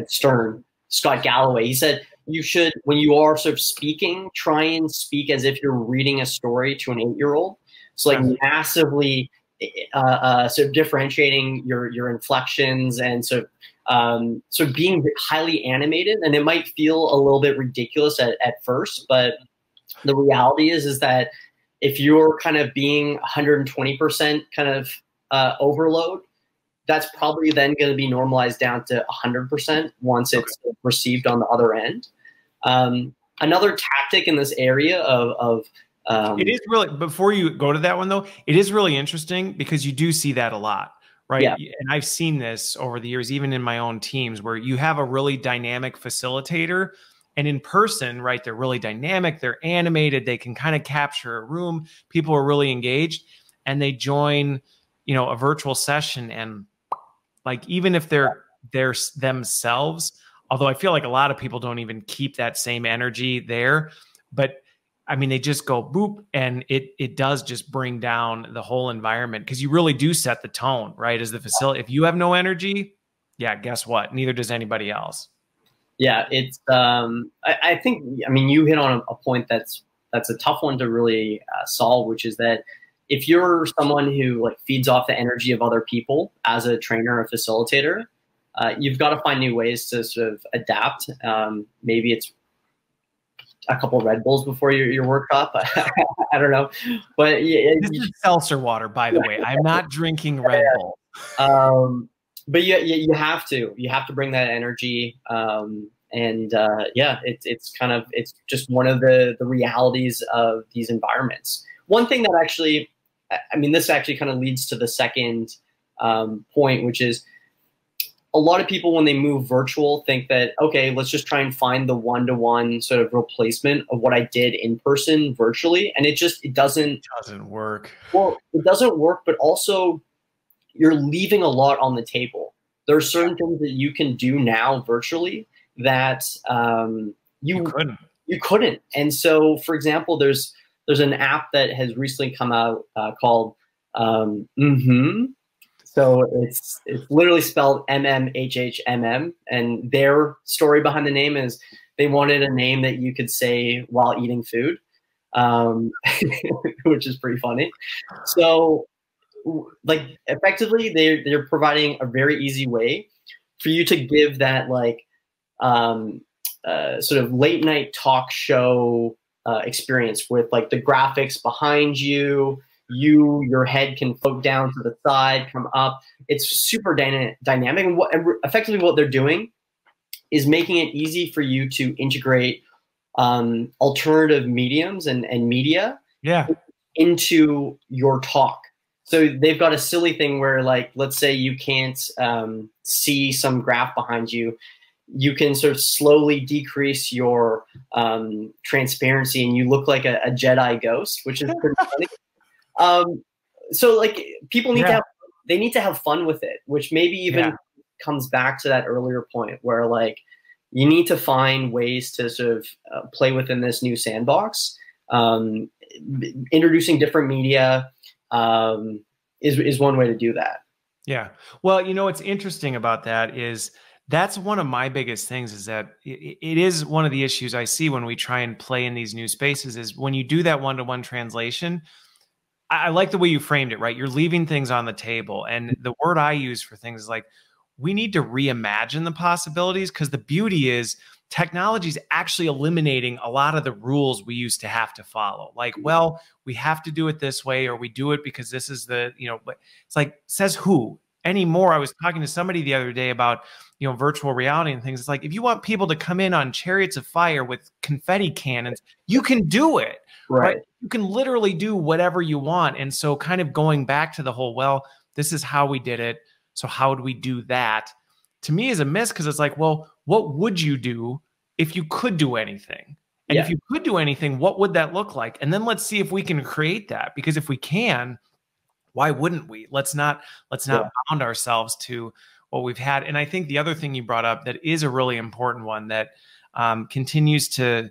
Stern, Scott Galloway, he said, you should, when you are sort of speaking, try and speak as if you're reading a story to an 8-year-old. So like massively sort of differentiating your inflections and sort of being highly animated. And it might feel a little bit ridiculous at first, but the reality is that if you're kind of being 120% kind of overload, that's probably then going to be normalized down to 100% once it's received on the other end. Another tactic in this area of it is really, before you go to that one though, it is really interesting because you do see that a lot, right? Yeah. And I've seen this over the years, even in my own teams, where you have a really dynamic facilitator, and in person, right, they're really dynamic, they're animated, they can kind of capture a room, people are really engaged, and they join, you know, a virtual session, and like, even if they're themselves, although I feel like a lot of people don't even keep that same energy there, but I mean, they just go boop, and it does just bring down the whole environment, because you really do set the tone, right? As the facility, if you have no energy, yeah, guess what? Neither does anybody else. Yeah, it's. I think. I mean, you hit on a point that's a tough one to really solve, which is that if you're someone who like feeds off the energy of other people as a trainer or facilitator, you've got to find new ways to sort of adapt. Maybe it's a couple Red Bulls before your workout. I don't know, but yeah, this is seltzer water, by the way. I'm not drinking Red Bull. But you have to bring that energy. Yeah, it's just one of the realities of these environments. One thing that actually, I mean, this actually kind of leads to the second point, which is a lot of people, when they move virtual, think that, okay, let's just try and find the one-to-one sort of replacement of what I did in person virtually. And it doesn't work. Well, it doesn't work, but also you're leaving a lot on the table. There are certain things that you can do now virtually that you couldn't. And so, for example, there's an app that has recently come out called So it's literally spelled MMHHMM, and their story behind the name is they wanted a name that you could say while eating food, which is pretty funny. So, like, effectively, they're providing a very easy way for you to give that sort of late night talk show experience with like the graphics behind you. Your head can float down to the side, come up. It's super dynamic. And effectively what they're doing is making it easy for you to integrate alternative mediums and media into your talk. So they've got a silly thing where, like, let's say you can't see some graph behind you. You can sort of slowly decrease your transparency, and you look like a Jedi ghost, which is pretty funny. So like people need to have fun with it, which maybe even comes back to that earlier point where, like, you need to find ways to sort of play within this new sandbox. Introducing different media is one way to do that. Yeah. Well, you know, what's interesting about that is that's one of my biggest things, is that it is one of the issues I see when we try and play in these new spaces is when you do that one-to-one translation. I like the way you framed it, right? You're leaving things on the table. And the word I use for things is like, we need to reimagine the possibilities, because the beauty is technology is actually eliminating a lot of the rules we used to have to follow. Like, well, we have to do it this way, or we do it because this is the, you know, but it's like, says who anymore? I was talking to somebody the other day about, you know, virtual reality and things. It's like, if you want people to come in on chariots of fire with confetti cannons, you can do it. Right. You can literally do whatever you want. And so kind of going back to the whole, well, this is how we did it, so how would we do that? To me is a miss, because it's like, well, what would you do if you could do anything? And if you could do anything, what would that look like? And then let's see if we can create that, because if we can, why wouldn't we? Let's not bound ourselves to what we've had. And I think the other thing you brought up that is a really important one that continues to,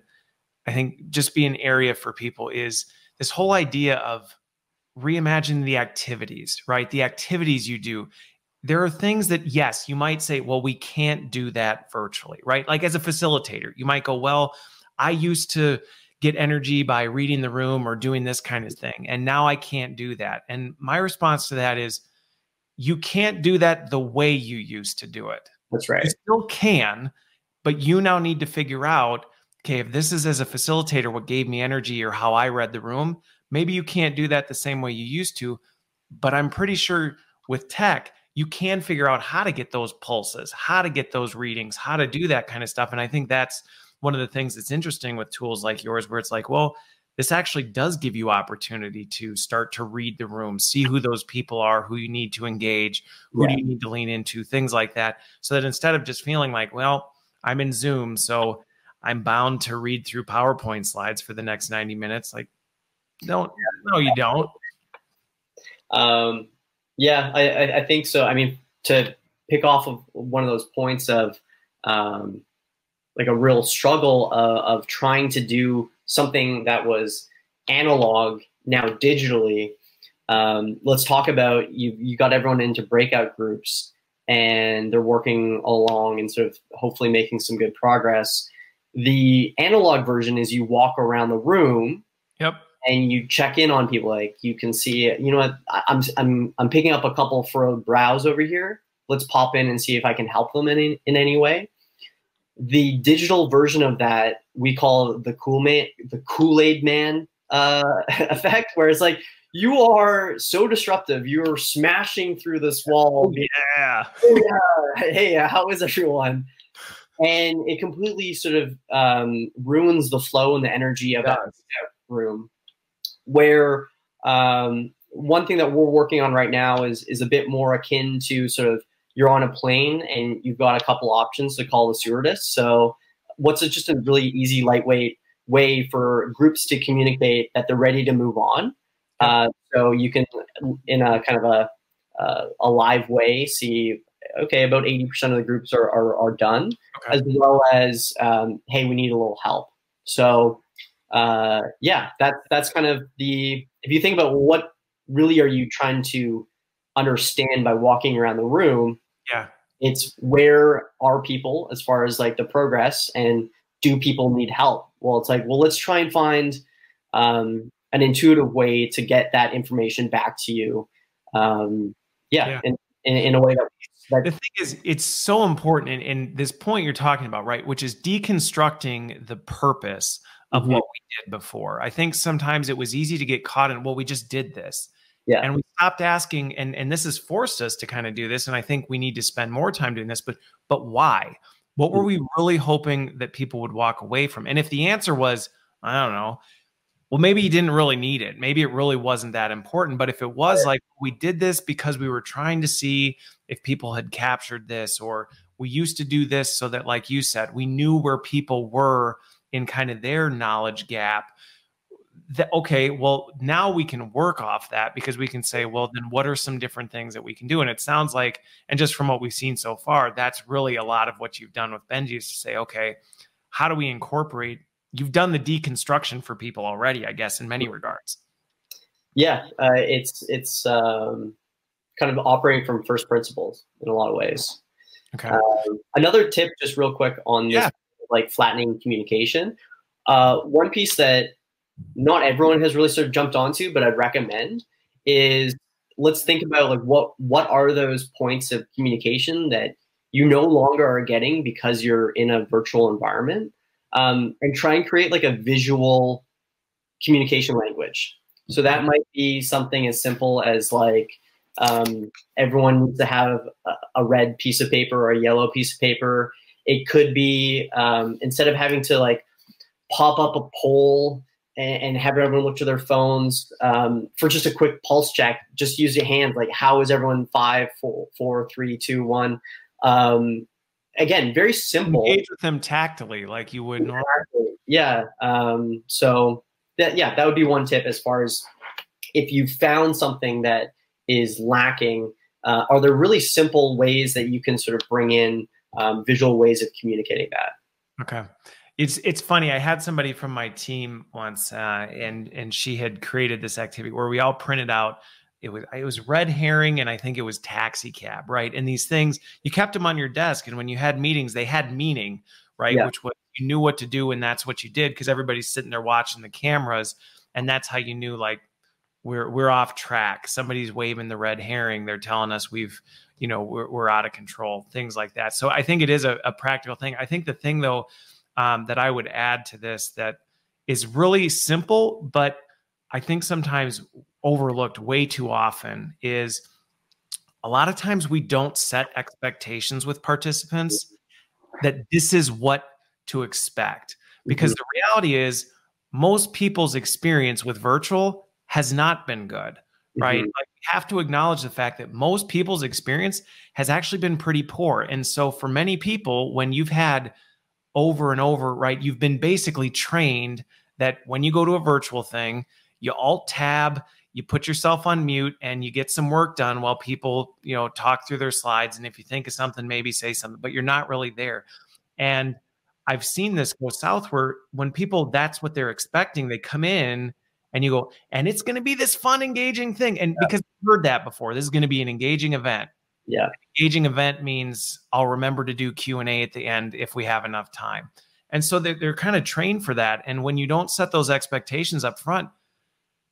I think, just be an area for people is this whole idea of reimagining the activities, right? The activities you do. There are things that, yes, you might say, well, we can't do that virtually, right? Like as a facilitator, you might go, well, I used to get energy by reading the room or doing this kind of thing, and now I can't do that. And my response to that is, you can't do that the way you used to do it. That's right. You still can, but you now need to figure out, okay, if this is as a facilitator what gave me energy or how I read the room, maybe you can't do that the same way you used to. But I'm pretty sure with tech, you can figure out how to get those pulses, how to get those readings, how to do that kind of stuff. And I think that's one of the things that's interesting with tools like yours, where it's like, well, this actually does give you opportunity to start to read the room, see who those people are, who you need to engage, who do you need to lean into, things like that. So that instead of just feeling like, well, I'm in Zoom, so I'm bound to read through PowerPoint slides for the next 90 minutes. Like, no, you don't. Yeah, I think so. I mean, to pick off of one of those points of like a real struggle of trying to do something that was analog now digitally. Let's talk about you got everyone into breakout groups, and they're working along and sort of hopefully making some good progress. The analog version is you walk around the room. Yep. And you check in on people. Like, you can see, you know what, I'm picking up a couple furrowed brows over here. Let's pop in and see if I can help them in any way. the digital version of that we call the Kool-Aid man effect, where it's like, you are so disruptive, you're smashing through this wall. Yeah. Oh, yeah. Hey, how is everyone? And it completely sort of ruins the flow and the energy of that room. Where one thing that we're working on right now is a bit more akin to sort of, you're on a plane and you've got a couple options to call the stewardess. So just a really easy, lightweight way for groups to communicate that they're ready to move on. So you can, in a kind of a live way, see, okay, about 80% of the groups are done, as well as, hey, we need a little help. So yeah, that's kind of if you think about what really are you trying to understand by walking around the room, it's where are people as far as like the progress, and do people need help? Well, it's like, well, let's try and find an intuitive way to get that information back to you. In a way that the thing is, it's so important in this point you're talking about, right? Which is deconstructing the purpose of what we did before. I think sometimes it was easy to get caught in, well, we just did this. And we stopped asking, and this has forced us to kind of do this. And I think we need to spend more time doing this, but why? What were we really hoping that people would walk away from? And if the answer was, I don't know, well, maybe you didn't really need it. Maybe it really wasn't that important. But if it was like, we did this because we were trying to see if people had captured this, or we used to do this so that, like you said, we knew where people were in kind of their knowledge gap, that, okay, well, now we can work off that, because we can say, well, then what are some different things that we can do? And it sounds like, and just from what we've seen so far, that's really a lot of what you've done with Benji, is to say, okay, how do we incorporate, you've done the deconstruction for people already, I guess, in many regards. Yeah, it's kind of operating from first principles in a lot of ways. Okay. Another tip, just real quick on this, like flattening communication. One piece that not everyone has really sort of jumped onto, but I'd recommend, is let's think about like what are those points of communication that you no longer are getting because you're in a virtual environment, and try and create like a visual communication language. So that might be something as simple as like, everyone needs to have a red piece of paper or a yellow piece of paper. It could be, instead of having to like pop up a poll and have everyone look to their phones for just a quick pulse check, just use your hands. Like, how is everyone? 5, 4, 3, 2, 1. Again, very simple. Engage with them tactily, like you would normally. Yeah. So that would be one tip, as far as if you found something that is lacking, are there really simple ways that you can sort of bring in visual ways of communicating that? Okay. It's funny. I had somebody from my team once, and she had created this activity where we all printed out. It was red herring, and I think it was taxi cab, right? And these things, you kept them on your desk, and when you had meetings, they had meaning, right? Yeah. Which was, you knew what to do, and that's what you did, because everybody's sitting there watching the cameras, and that's how you knew, like, we're off track. Somebody's waving the red herring. They're telling us we're out of control, things like that. So I think it is a practical thing. I think the thing, though, that I would add to this that is really simple, but I think sometimes overlooked way too often, is a lot of times we don't set expectations with participants that this is what to expect. Because the reality is, most people's experience with virtual has not been good, right? Like, we have to acknowledge the fact that most people's experience has actually been pretty poor. And so for many people, when you've had over and over, right, you've been basically trained that when you go to a virtual thing, you alt tab, you put yourself on mute, and you get some work done while people, talk through their slides. And if you think of something, maybe say something, but you're not really there. And I've seen this go south, where when people, that's what they're expecting, they come in and you go, and it's going to be this fun, engaging thing. And because I've heard that before, this is going to be an engaging event. Yeah. Engaging event means I'll remember to do Q&A at the end if we have enough time. And so they're kind of trained for that. And when you don't set those expectations up front,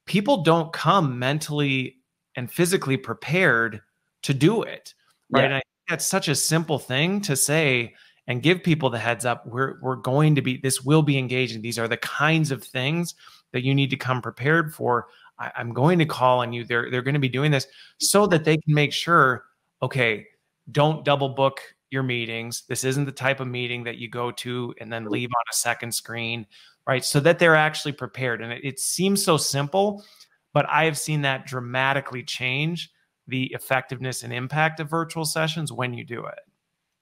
people don't come mentally and physically prepared to do it. Right. Yeah. And I think that's such a simple thing to say. and give people the heads up. We're going to be, this will be engaging. These are the kinds of things that you need to come prepared for. I'm going to call on you. They're going to be doing this so that they can make sure, okay, don't double book your meetings. This isn't the type of meeting that you go to and then leave on a second screen, right? So that they're actually prepared. And it seems so simple, but I have seen that dramatically change the effectiveness and impact of virtual sessions when you do it.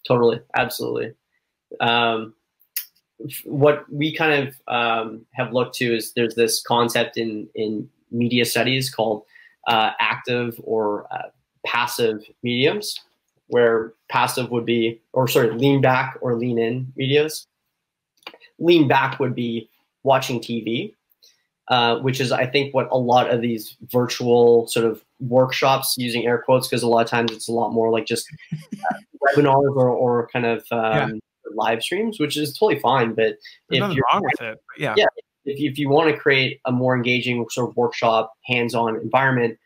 Totally. Absolutely. What we kind of have looked to is there's this concept in media studies called active or passive mediums, where passive would be, or sorry, lean back or lean in medias. Lean back would be watching TV, which is, I think, what a lot of these virtual sort of workshops, using air quotes, because a lot of times it's a lot more like just webinars or kind of live streams, which is totally fine. But there's nothing wrong with it. Yeah. If you want to create a more engaging sort of workshop, hands-on environment,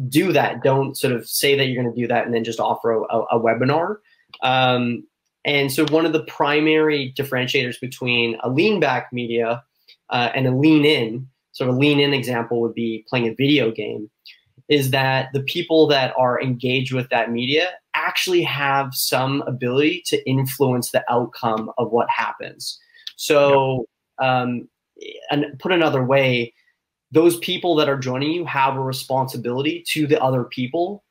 do that. Don't sort of say that you're going to do that and then just offer a webinar. And so one of the primary differentiators between a lean back media and a lean in, sort of lean in example would be playing a video game, is that the people that are engaged with that media actually have some ability to influence the outcome of what happens. So, and put another way, those people that are joining you have a responsibility to the other people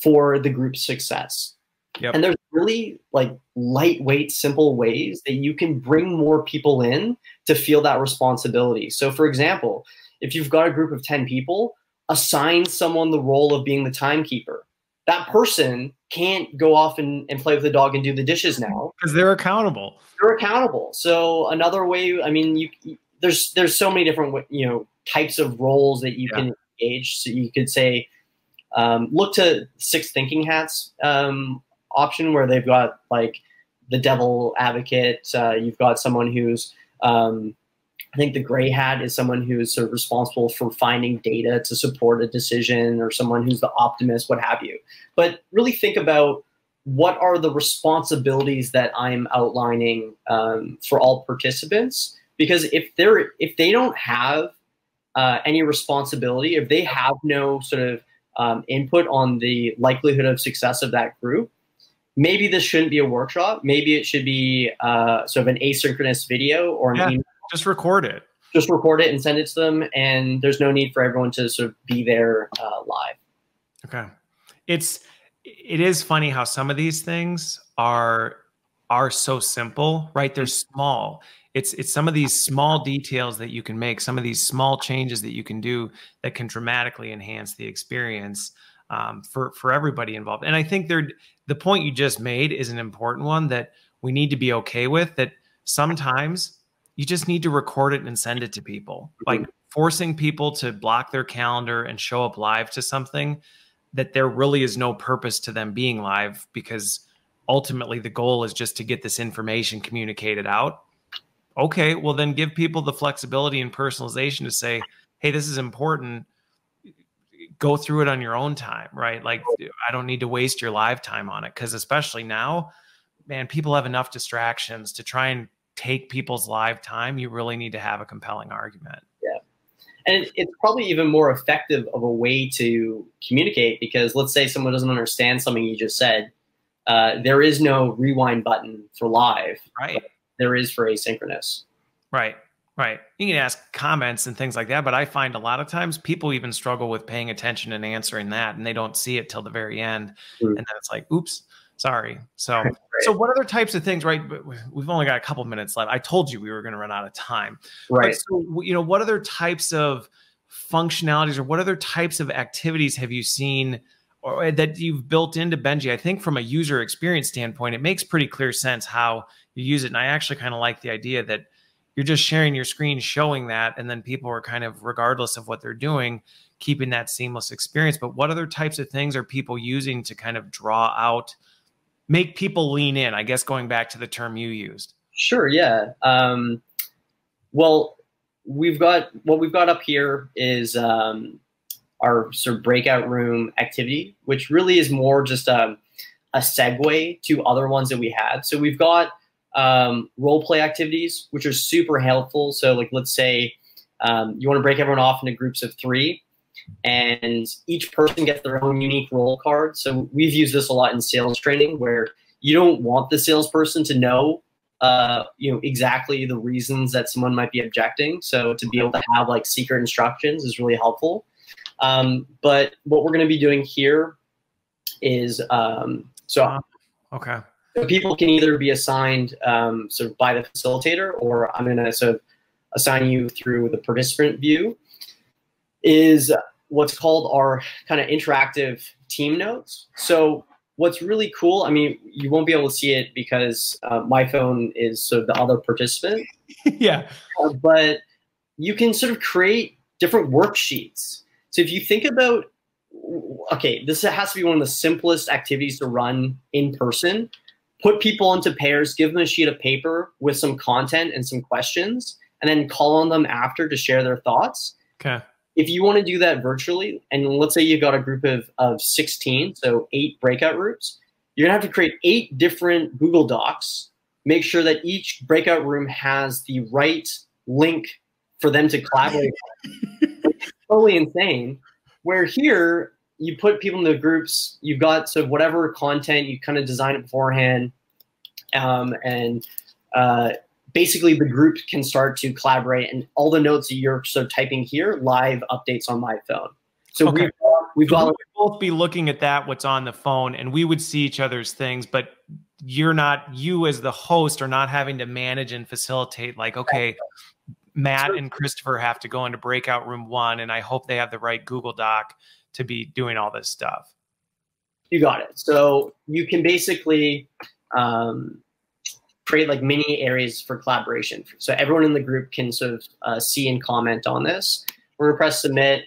for the group's success. And there's really like lightweight, simple ways that you can bring more people in to feel that responsibility. So for example, if you've got a group of 10 people, assign someone the role of being the timekeeper. That person can't go off and play with the dog and do the dishes now. Because they're accountable. They're accountable. So another way, I mean, there's so many different, types of roles that you can engage. So you could say, look to 6 thinking hats option, where they've got like the devil advocate. You've got someone who's, I think the gray hat is someone who's sort of responsible for finding data to support a decision, or someone who's the optimist, what have you. But really think about, what are the responsibilities that I'm outlining for all participants? Because if they don't have any responsibility, if they have no sort of input on the likelihood of success of that group, maybe this shouldn't be a workshop. Maybe it should be sort of an asynchronous video or an email. Just record it. Just record it and send it to them, and there's no need for everyone to sort of be there live. Okay. It is funny how some of these things are so simple, right? They're small. It's some of these small details that you can make, some of these small changes that you can do that can dramatically enhance the experience for everybody involved. And I think the point you just made is an important one that we need to be okay with, that sometimes you just need to record it and send it to people. Like forcing people to block their calendar and show up live to something that there really is no purpose to them being live, because ultimately the goal is just to get this information communicated out. Okay, well then give people the flexibility and personalization to say, hey, this is important. Go through it on your own time, right? Like, I don't need to waste your live time on it. Because especially now, man, people have enough distractions to try and take people's live time. You really need to have a compelling argument. Yeah. And it's probably even more effective of a way to communicate, because let's say someone doesn't understand something you just said. There is no rewind button for live. Right. There is for asynchronous. Right. Right. You can ask comments and things like that, but I find a lot of times people even struggle with paying attention and answering that, and they don't see it till the very end. And then it's like, oops, sorry. So, so what other types of things, right? We've only got a couple minutes left. I told you we were going to run out of time. Right. But so, what other types of functionalities or what other types of activities have you seen or that you've built into Benji? I think from a user experience standpoint, it makes pretty clear sense how you use it. And I actually kind of like the idea that you're just sharing your screen, showing that, and then people are kind of, regardless of what they're doing, keeping that seamless experience. But what other types of things are people using to kind of draw out, make people lean in, I guess, going back to the term you used? Sure, yeah. Well, what we've got up here is our sort of breakout room activity, which really is more just a a segue to other ones that we had. So we've got role play activities, which are super helpful. So like, let's say you want to break everyone off into groups of 3, and each person gets their own unique role card. So we've used this a lot in sales training, where you don't want the salesperson to know exactly the reasons that someone might be objecting. So to be able to have like secret instructions is really helpful. But what we're going to be doing here is so people can either be assigned sort of by the facilitator, or I'm going to sort of assign you through the participant view, is what's called our kind of interactive team notes. So what's really cool, I mean, you won't be able to see it because my phone is sort of the other participant. Yeah. But you can sort of create different worksheets. So if you think about, okay, this has to be one of the simplest activities to run in person. Put people into pairs, give them a sheet of paper with some content and some questions, and then call on them after to share their thoughts. Okay. If you want to do that virtually, and let's say you've got a group of 16, so 8 breakout groups, you're going to have to create 8 different Google Docs, make sure that each breakout room has the right link for them to collaborate. It's totally insane. Where here, you put people in the groups, you've got sort of whatever content, you kind of design it beforehand, and basically the group can start to collaborate, and all the notes that you're sort of typing here, live updates on my phone. So okay. we've got would both be looking at that, what's on the phone, and we would see each other's things, but you as the host are not having to manage and facilitate like, okay, Matt and Christopher have to go into breakout room 1, and I hope they have the right Google Doc to be doing all this stuff. You got it. So you can basically create like mini areas for collaboration. So everyone in the group can sort of see and comment on this. We're gonna press submit.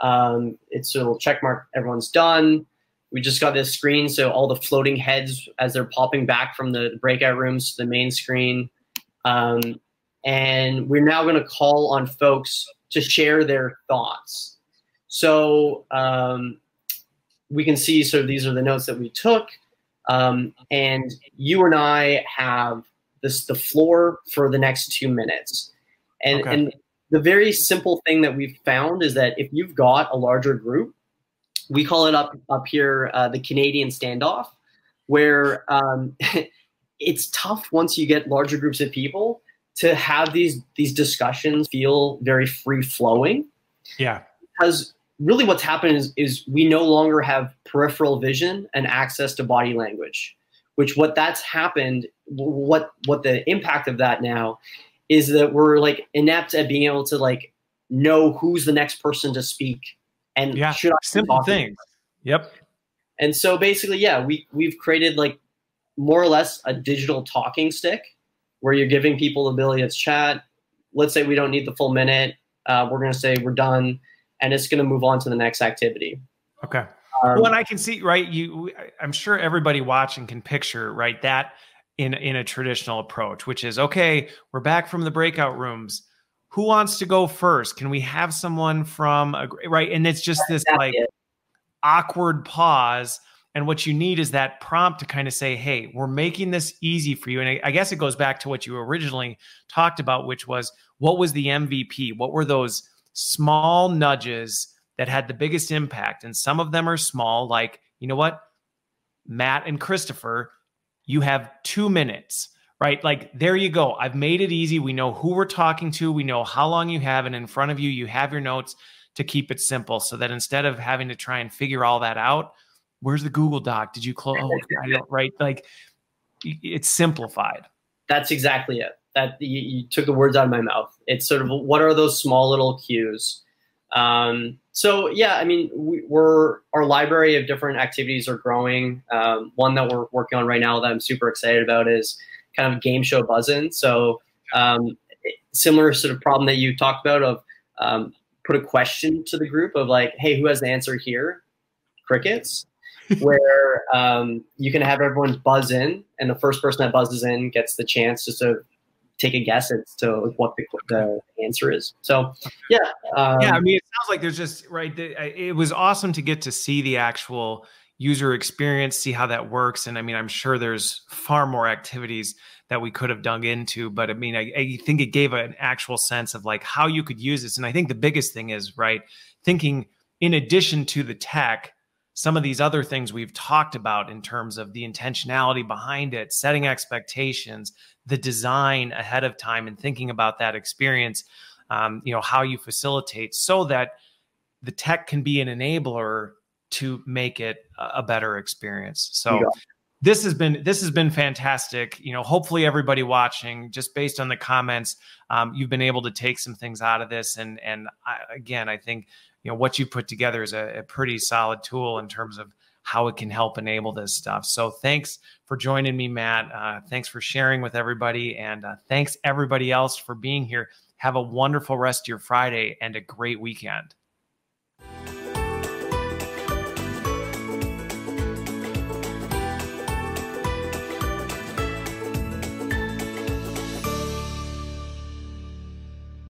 It's a little check mark, everyone's done. We just got this screen, so all the floating heads as they're popping back from the breakout rooms to the main screen. And we're now gonna call on folks to share their thoughts. So we can see, so these are the notes that we took. And you and I have the floor for the next 2 minutes. And the very simple thing that we've found is that if you've got a larger group, we call it up here the Canadian standoff, where it's tough once you get larger groups of people to have these discussions feel very free flowing. Yeah. Because really what's happened is we no longer have peripheral vision and access to body language, which what the impact of that now is that we're like inept at being able to like know who's the next person to speak and should I simple things. Yep. And so basically, yeah, we've created like more or less a digital talking stick where you're giving people the ability to chat. Let's say we don't need the full minute. We're going to say we're done, and it's going to move on to the next activity. Okay. Well, and I can see, right, I'm sure everybody watching can picture, right, that in a traditional approach, which is, okay, we're back from the breakout rooms. Who wants to go first? Can we have someone from, right? And it's just this like awkward pause. And what you need is that prompt to kind of say, hey, we're making this easy for you. And I guess it goes back to what you originally talked about, which was, what was the MVP? What were those small nudges that had the biggest impact? And some of them are small, like, you know what, Matt and Christopher, you have 2 minutes, right? Like, there you go. I've made it easy. We know who we're talking to. We know how long you have. And in front of you, you have your notes to keep it simple so that instead of having to try and figure all that out, where's the Google Doc? Did you close? Oh, I don't, right? Like, it's simplified. That's exactly it. That you took the words out of my mouth. It's sort of, what are those small little cues? So yeah, I mean, our library of different activities are growing. One that we're working on right now that I'm super excited about is kind of game show buzz-in. So similar sort of problem that you talked about of put a question to the group of like, hey, who has the answer here? Crickets. Where you can have everyone buzz in, and the first person that buzzes in gets the chance to sort of take a guess as to what the answer is. So, yeah. Yeah, I mean, it sounds like there's just, right, it was awesome to get to see the actual, user experience, see how that works. And I mean, I'm sure there's far more activities that we could have dug into, but I mean, I think it gave an actual sense of like how you could use this. And I think the biggest thing is, right, thinking in addition to the tech, some of these other things we've talked about in terms of the intentionality behind it, setting expectations, the design ahead of time, and thinking about that experience, how you facilitate so that the tech can be an enabler to make it a better experience. So this has been fantastic. Hopefully everybody watching, just based on the comments, you've been able to take some things out of this. And I think, what you put together is a pretty solid tool in terms of how it can help enable this stuff. So thanks for joining me, Matt. Thanks for sharing with everybody. And thanks everybody else for being here. Have a wonderful rest of your Friday and a great weekend.